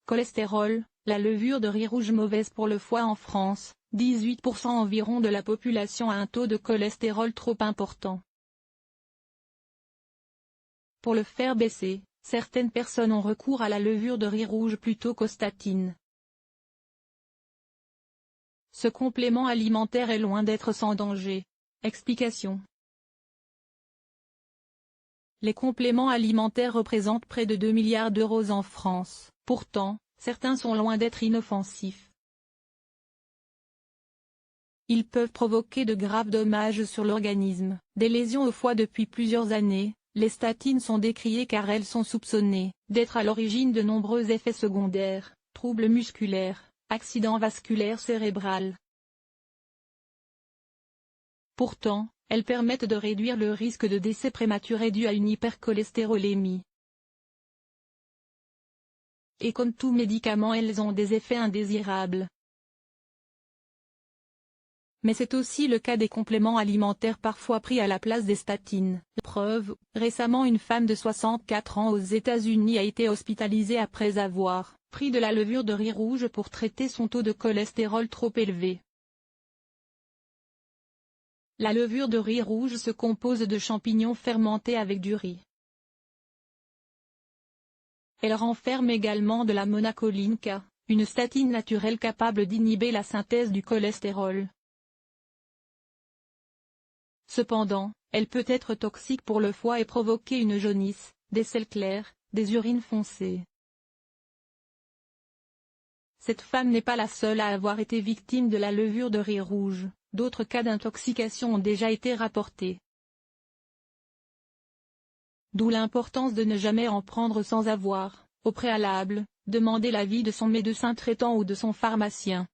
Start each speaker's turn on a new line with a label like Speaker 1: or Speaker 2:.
Speaker 1: Cholestérol, la levure de riz rouge mauvaise pour le foie en France, 18% environ de la population a un taux de cholestérol trop important. Pour le faire baisser, certaines personnes ont recours à la levure de riz rouge plutôt qu'aux statines. Ce complément alimentaire est loin d'être sans danger. Explication. Les compléments alimentaires représentent près de 2 milliards d'euros en France, pourtant, certains sont loin d'être inoffensifs. Ils peuvent provoquer de graves dommages sur l'organisme, des lésions au foie depuis plusieurs années. Les statines sont décriées car elles sont soupçonnées d'être à l'origine de nombreux effets secondaires, troubles musculaires, accidents vasculaires cérébraux. Pourtant, elles permettent de réduire le risque de décès prématuré dû à une hypercholestérolémie. Et comme tout médicament, elles ont des effets indésirables. Mais c'est aussi le cas des compléments alimentaires parfois pris à la place des statines. Preuve, récemment une femme de 64 ans aux États-Unis a été hospitalisée après avoir pris de la levure de riz rouge pour traiter son taux de cholestérol trop élevé. La levure de riz rouge se compose de champignons fermentés avec du riz. Elle renferme également de la monacoline K, une statine naturelle capable d'inhiber la synthèse du cholestérol. Cependant, elle peut être toxique pour le foie et provoquer une jaunisse, des selles claires, des urines foncées. Cette femme n'est pas la seule à avoir été victime de la levure de riz rouge, d'autres cas d'intoxication ont déjà été rapportés. D'où l'importance de ne jamais en prendre sans avoir, au préalable, demandé l'avis de son médecin traitant ou de son pharmacien.